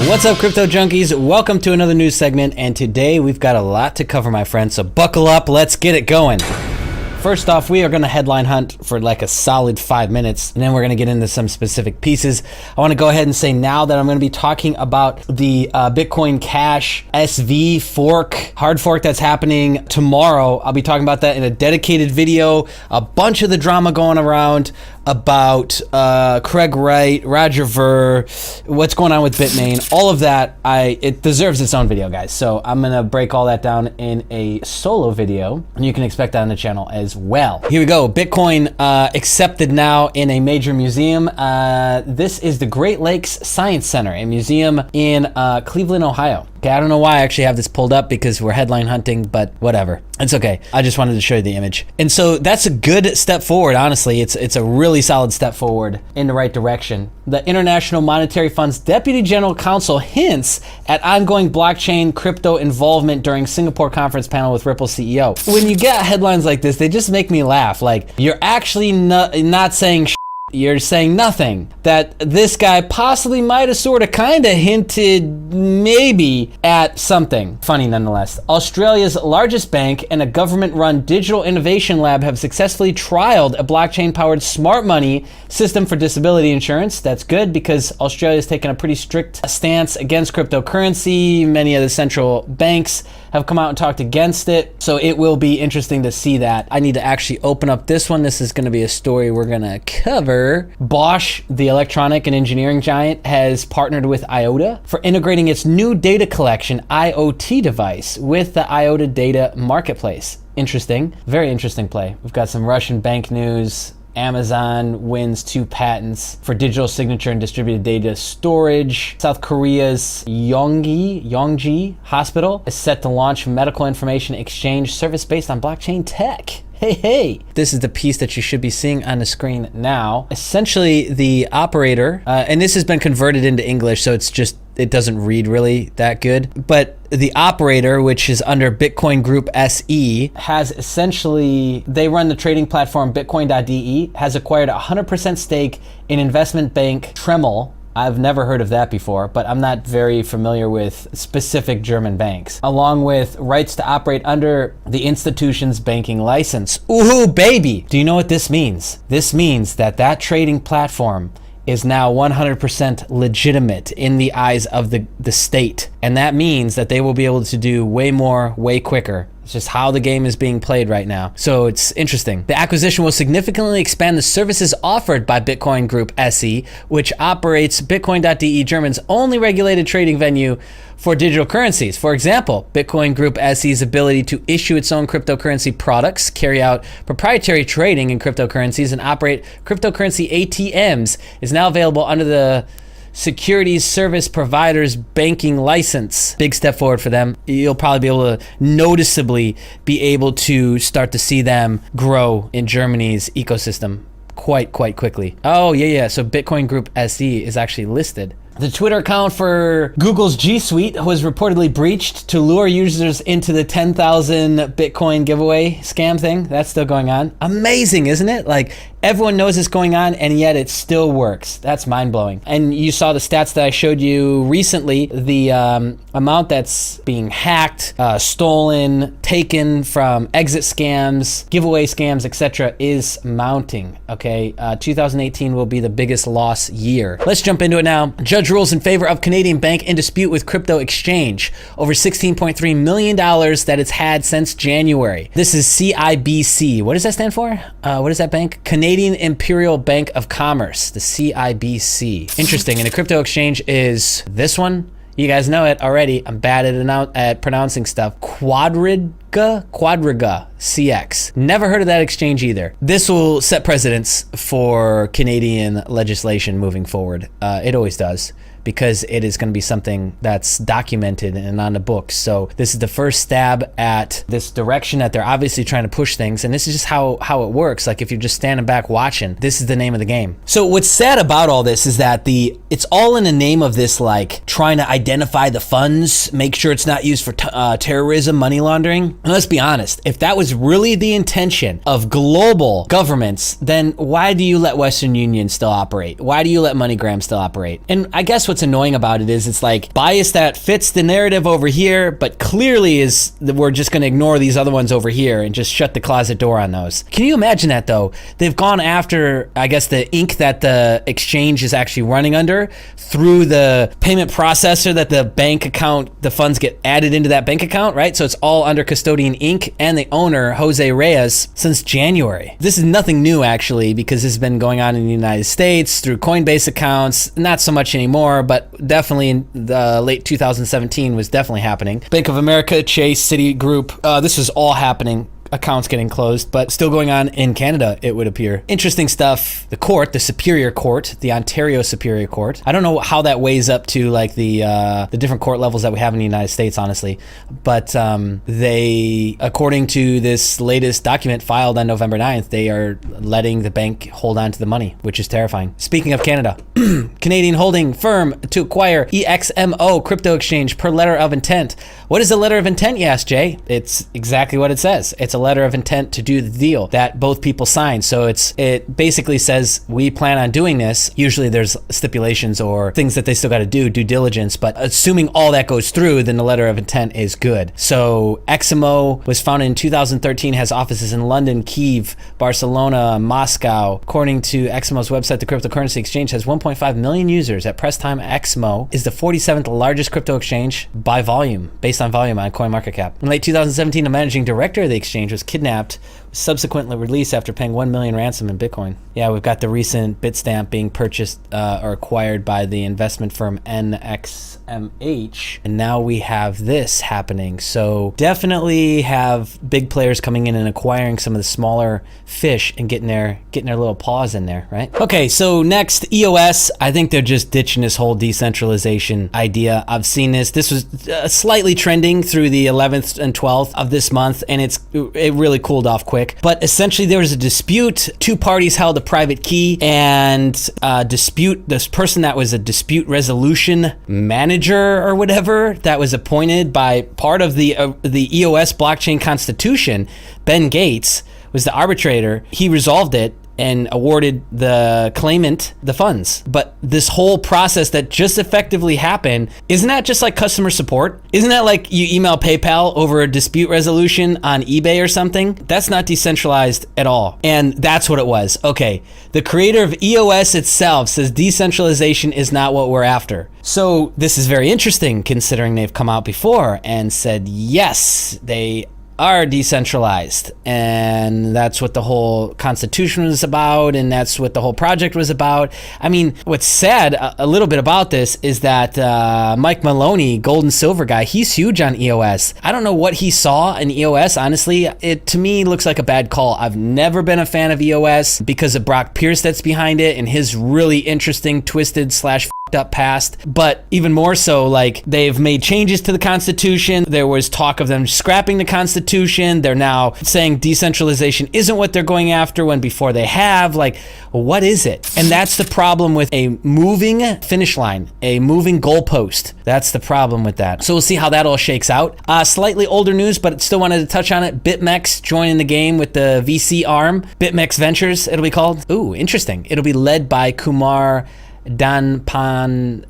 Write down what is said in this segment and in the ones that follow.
What's up, crypto junkies? Welcome to another news segment, and today we've got a lot to cover, my friends, so buckle up, let's get it going. First off, we are going to headline hunt for like a solid 5 minutes, and then we're going to get into some specific pieces. I want to go ahead and say now that I'm going to be talking about the Bitcoin Cash SV fork, hard fork that's happening tomorrow. I'll be talking about that in a dedicated video. A bunch of the drama going around about Craig Wright, Roger Ver, what's going on with Bitmain, all of that. It deserves its own video, guys. So I'm going to break all that down in a solo video, and you can expect that on the channel as well. Here we go. Bitcoin accepted now in a major museum. This is the Great Lakes Science Center, a museum in Cleveland, Ohio. Okay, I don't know why I actually have this pulled up because we're headline hunting, but whatever. It's okay. I just wanted to show you the image. And so that's a good step forward, honestly. It's a really solid step forward in the right direction. The International Monetary Fund's Deputy General Counsel hints at ongoing blockchain crypto involvement during Singapore conference panel with Ripple CEO. When you get headlines like this, they just make me laugh. Like, you're actually not saying shit. You're saying nothing. That this guy possibly might have sort of kind of hinted maybe at something. Funny nonetheless. Australia's largest bank and a government-run digital innovation lab have successfully trialed a blockchain-powered smart money system for disability insurance. That's good because Australia's taken a pretty strict stance against cryptocurrency. Many of the central banks have come out and talked against it. So it will be interesting to see that. I need to actually open up this one. This is going to be a story we're going to cover. Bosch, the electronic and engineering giant, has partnered with IOTA for integrating its new data collection IoT device with the IOTA data marketplace. Interesting, very interesting play. We've got some Russian bank news. Amazon wins 2 patents for digital signature and distributed data storage. South Korea's Yonggi Hospital is set to launch medical information exchange service based on blockchain tech. Hey, this is the piece that you should be seeing on the screen now. Essentially, the operator, and this has been converted into English, so it doesn't read really that good, but the operator, which is under Bitcoin Group SE, has essentially, they run the trading platform Bitcoin.de, has acquired a 100% stake in investment bank Tremel. I've never heard of that before, but I'm not very familiar with specific German banks, along with rights to operate under the institution's banking license. Ooh, baby! Do you know what this means? This means that trading platform is now 100% legitimate in the eyes of the state. And that means that they will be able to do way more, way quicker. It's just how the game is being played right now. So it's interesting. The acquisition will significantly expand the services offered by Bitcoin Group SE, which operates Bitcoin.de, Germany's only regulated trading venue for digital currencies. For example, Bitcoin Group SE's ability to issue its own cryptocurrency products, carry out proprietary trading in cryptocurrencies, and operate cryptocurrency ATMs is now available under the Securities Service Provider's banking license. Big step forward for them. You'll probably be able to noticeably be able to start to see them grow in Germany's ecosystem quite quickly. Oh, yeah. So Bitcoin Group SE is actually listed. The Twitter account for Google's G Suite was reportedly breached to lure users into the 10,000 Bitcoin giveaway scam thing. That's still going on. Amazing, isn't it? Like, everyone knows it's going on, and yet it still works. That's mind-blowing. And you saw the stats that I showed you recently. The amount that's being hacked, stolen, taken from exit scams, giveaway scams, etc. is mounting, okay? 2018 will be the biggest loss year. Let's jump into it now. Judge rules in favor of Canadian bank in dispute with crypto exchange over $16.3 million that it's had since January. This is CIBC. What does that stand for? What is that bank? Canadian Imperial Bank of Commerce, the CIBC. Interesting. And the crypto exchange is this one. You guys know it already. I'm bad at pronouncing stuff. Quadriga CX. Never heard of that exchange either. This will set precedents for Canadian legislation moving forward. It always does, because it is going to be something that's documented and on the books. So this is the first stab at this direction that they're obviously trying to push things. And this is just how it works. Like, if you're just standing back watching, this is the name of the game. So what's sad about all this is that it's all in the name of this, like, trying to identify the funds, make sure it's not used for terrorism, money laundering. And let's be honest, if that was really the intention of global governments, then why do you let Western Union still operate? Why do you let MoneyGram still operate? And I guess what's what's annoying about it is it's like bias that fits the narrative over here, but clearly is that we're just going to ignore these other ones over here and just shut the closet door on those. Can you imagine that though? They've gone after, I guess, the ink that the exchange is actually running under through the payment processor that the bank account, the funds get added into that bank account, right? So it's all under Custodian Inc. and the owner, Jose Reyes, since January. This is nothing new actually, because this has been going on in the United States through Coinbase accounts, not so much anymore, but definitely in the late 2017 was definitely happening. Bank of America, Chase, Citigroup, this was all happening. Accounts getting closed, but still going on in Canada, it would appear. Interesting stuff. The court, the Superior Court, the Ontario Superior Court. I don't know how that weighs up to like the different court levels that we have in the United States, honestly. But they, according to this latest document filed on November 9th, they are letting the bank hold on to the money, which is terrifying. Speaking of Canada, Canadian holding firm to acquire EXMO crypto exchange per letter of intent. What is a letter of intent, you ask, Jay? It's exactly what it says. It's a letter of intent to do the deal that both people sign. So it basically says we plan on doing this. Usually there's stipulations or things that they still got to do, due diligence, but assuming all that goes through, then the letter of intent is good. So EXMO was founded in 2013, has offices in London, Kyiv, Barcelona, Moscow. According to EXMO's website, the cryptocurrency exchange has 1.5 million users. At press time, EXMO is the 47th largest crypto exchange by volume, based on volume on CoinMarketCap. In late 2017, the managing director of the exchange was kidnapped, subsequently released after paying $1 million ransom in Bitcoin. Yeah, we've got the recent Bitstamp being purchased or acquired by the investment firm NXMH, and now we have this happening. So definitely have big players coming in and acquiring some of the smaller fish and getting their little paws in there, right? Okay, so next, EOS. I think they're just ditching this whole decentralization idea. I've seen this. This was slightly trending through the 11th and 12th of this month, and it really cooled off quick. But essentially there was a dispute. Two parties held a private key and this person that was a dispute resolution manager or whatever that was appointed by part of the EOS blockchain constitution, Ben Gates, was the arbitrator. He resolved it and awarded the claimant the funds. But this whole process that just effectively happened, isn't that just like customer support? Isn't that like you email PayPal over a dispute resolution on eBay or something? That's not decentralized at all. And that's what it was. Okay, the creator of EOS itself says decentralization is not what we're after. So this is very interesting considering they've come out before and said, yes, they are decentralized, and that's what the whole constitution was about, and that's what the whole project was about. I mean, what's sad a little bit about this is that Mike Maloney, gold and silver guy, he's huge on EOS. I don't know what he saw in EOS, honestly. It to me looks like a bad call. I've never been a fan of EOS because of Brock Pierce that's behind it and his really interesting twisted / up past, but even more so, like, they've made changes to the Constitution. There was talk of them scrapping the Constitution. They're now saying decentralization isn't what they're going after, when before they have. Like, what is it? And that's the problem with a moving finish line, a moving goalpost. That's the problem with that. So we'll see how that all shakes out. Slightly older news, but still wanted to touch on it. Bitmex joining the game with the VC arm. Bitmex Ventures, it'll be called. Ooh, interesting. It'll be led by Kumar Dandapani,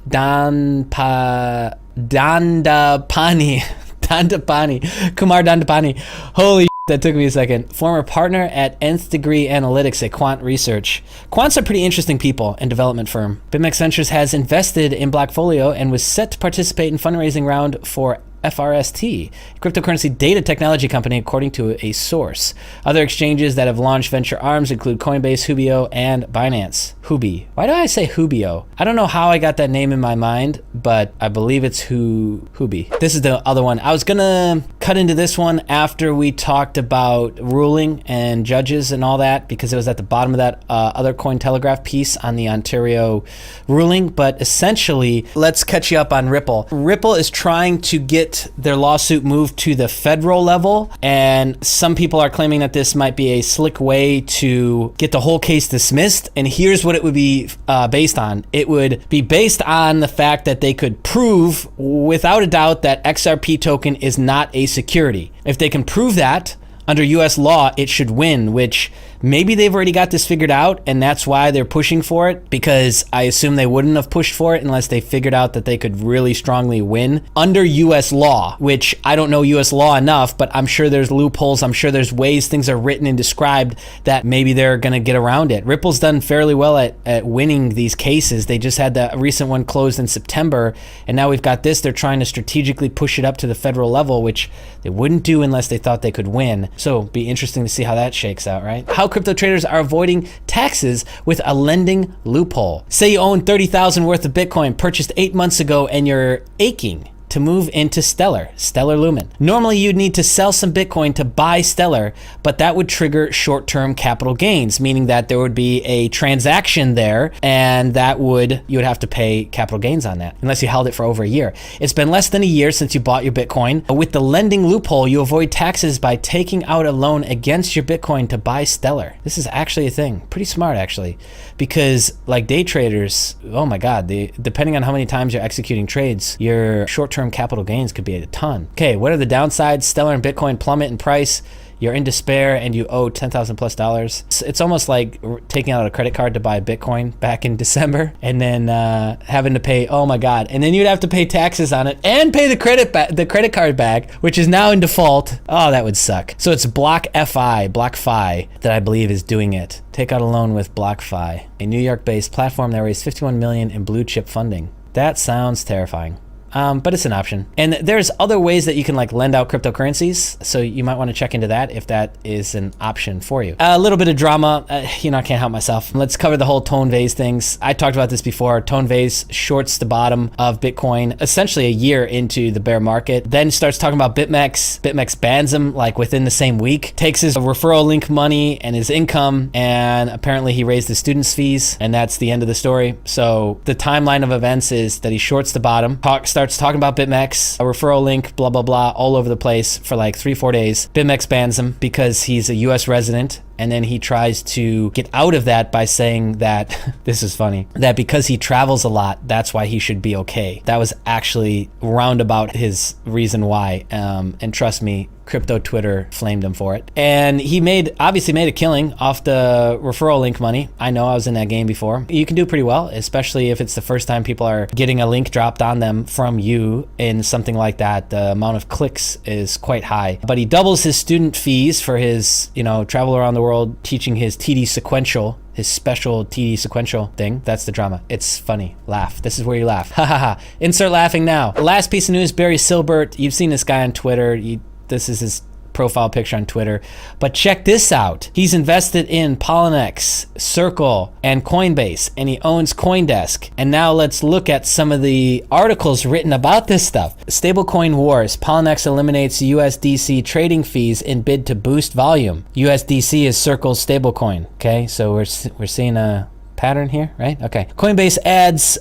Kumar Dandapani. Holy shit, that took me a second. Former partner at Nth Degree Analytics at Quant Research. Quant's a pretty interesting people and development firm. Bitmex Ventures has invested in Blockfolio and was set to participate in fundraising round for FRST, a cryptocurrency data technology company, according to a source. Other exchanges that have launched venture arms include Coinbase, Hubio, and Binance. Hubi. Why do I say Hubio? I don't know how I got that name in my mind, but I believe it's Hubi. This is the other one. I was gonna cut into this one after we talked about ruling and judges and all that, because it was at the bottom of that other Cointelegraph piece on the Ontario ruling. But essentially, let's catch you up on Ripple. Ripple is trying to get their lawsuit moved to the federal level, and some people are claiming that this might be a slick way to get the whole case dismissed. And here's what it would be based on. It would be based on the fact that they could prove without a doubt that XRP token is not a security. If they can prove that under US law, it should win, which Maybe they've already got this figured out and that's why they're pushing for it, because I assume they wouldn't have pushed for it unless they figured out that they could really strongly win under US law, which I don't know US law enough, but I'm sure there's loopholes. I'm sure there's ways things are written and described that maybe they're going to get around it. Ripple's done fairly well at winning these cases. They just had the recent one closed in September, and now we've got this. They're trying to strategically push it up to the federal level, which they wouldn't do unless they thought they could win. So be interesting to see how that shakes out, right? How crypto traders are avoiding taxes with a lending loophole. Say you own 30,000 worth of Bitcoin purchased 8 months ago and you're aching to move into Stellar Lumen. Normally you'd need to sell some Bitcoin to buy Stellar, but that would trigger short-term capital gains, meaning that there would be a transaction there and you would have to pay capital gains on that unless you held it for over a year. It's been less than a year since you bought your Bitcoin. With the lending loophole, you avoid taxes by taking out a loan against your Bitcoin to buy Stellar. This is actually a thing. Pretty smart actually, because like day traders, oh my God, depending on how many times you're executing trades, your short-term capital gains could be a ton. Okay, what are the downsides? Stellar and Bitcoin plummet in price. You're in despair and you owe $10,000 plus. It's almost like taking out a credit card to buy Bitcoin back in December and then having to pay, oh my God. And then you'd have to pay taxes on it and pay the credit card back, which is now in default. Oh, that would suck. So it's BlockFi that I believe is doing it. Take out a loan with BlockFi, a New York-based platform that raised $51 million in blue chip funding. That sounds terrifying. But it's an option. And there's other ways that you can like lend out cryptocurrencies. So you might want to check into that if that is an option for you. A little bit of drama. I can't help myself. Let's cover the whole Tone Vays things. I talked about this before. Tone Vays shorts the bottom of Bitcoin essentially a year into the bear market. Then starts talking about Bitmex. Bitmex bans him like within the same week. Takes his referral link money and his income. And apparently he raised his students' fees. And that's the end of the story. So the timeline of events is that he shorts the bottom. Starts talking about Bitmex, a referral link, blah, blah, blah, all over the place for like 3-4 days. Bitmex bans him because he's a US resident. And then he tries to get out of that by saying that, this is funny, that because he travels a lot, that's why he should be okay. That was actually roundabout his reason why. And trust me, crypto Twitter flamed him for it. And he obviously made a killing off the referral link money. I know, I was in that game before. You can do pretty well, especially if it's the first time people are getting a link dropped on them from you in something like that. The amount of clicks is quite high. But he doubles his student fees for his, travel around the world teaching his TD sequential, his special TD sequential thing. That's the drama. It's funny. Laugh. This is where you laugh. Ha ha ha. Insert laughing now. Last piece of news, Barry Silbert. You've seen this guy on Twitter. This is his profile picture on Twitter. But check this out. He's invested in Poloniex, Circle, and Coinbase, and he owns CoinDesk. And now let's look at some of the articles written about this stuff. Stablecoin wars. Poloniex eliminates USDC trading fees in bid to boost volume. USDC is Circle's stablecoin. Okay, so we're seeing a pattern here, right? Okay. Coinbase adds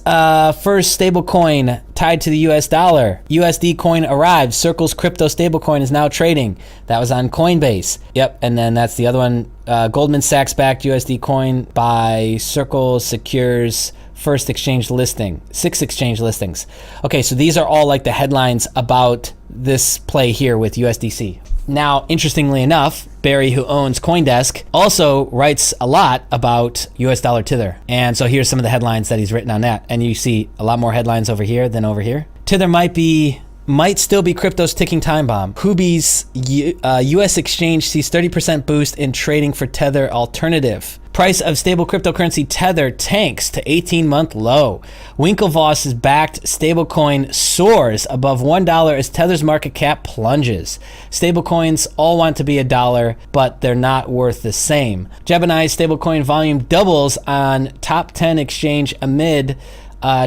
first stablecoin tied to the US dollar. USD coin arrived. Circle's crypto stablecoin is now trading. That was on Coinbase. Yep. And then that's the other one. Goldman Sachs backed USD coin by Circle secures first exchange listing. 6 exchange listings. Okay, so these are all like the headlines about this play here with USDC. Now, interestingly enough, Barry, who owns CoinDesk, also writes a lot about US dollar Tether. And so here's some of the headlines that he's written on that. And you see a lot more headlines over here than over here. Tether might still be crypto's ticking time bomb. Huobi's US exchange sees 30% boost in trading for Tether alternative. Price of stable cryptocurrency Tether tanks to 18-month low. Winklevoss's backed stablecoin soars above $1 as Tether's market cap plunges. Stablecoins all want to be $1, but they're not worth the same. Gemini's stablecoin volume doubles on top 10 exchange amid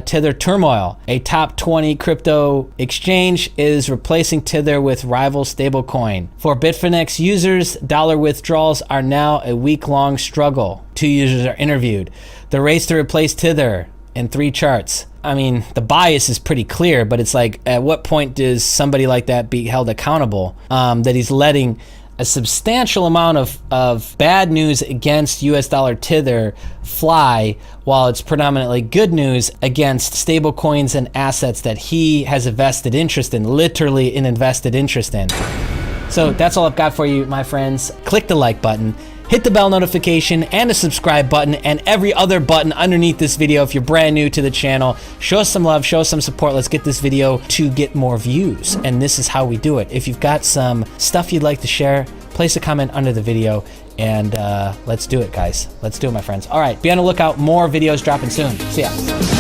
Tether turmoil. A top 20 crypto exchange is replacing Tether with rival stablecoin. For Bitfinex users, dollar withdrawals are now a week-long struggle. 2 users are interviewed. The race to replace Tether in 3 charts. I mean, the bias is pretty clear, but it's like, at what point does somebody like that be held accountable that he's letting a substantial amount of bad news against US dollar Tether fly while it's predominantly good news against stable coins and assets that he has a vested interest in, literally an invested interest in. So that's all I've got for you, my friends. Click the like button. hit the bell notification and the subscribe button and every other button underneath this video if you're brand new to the channel. Show us some love, show us some support. Let's get this video to get more views, and this is how we do it. If you've got some stuff you'd like to share, place a comment under the video, and let's do it, guys. Let's do it, my friends. All right, be on the lookout. More videos dropping soon. See ya.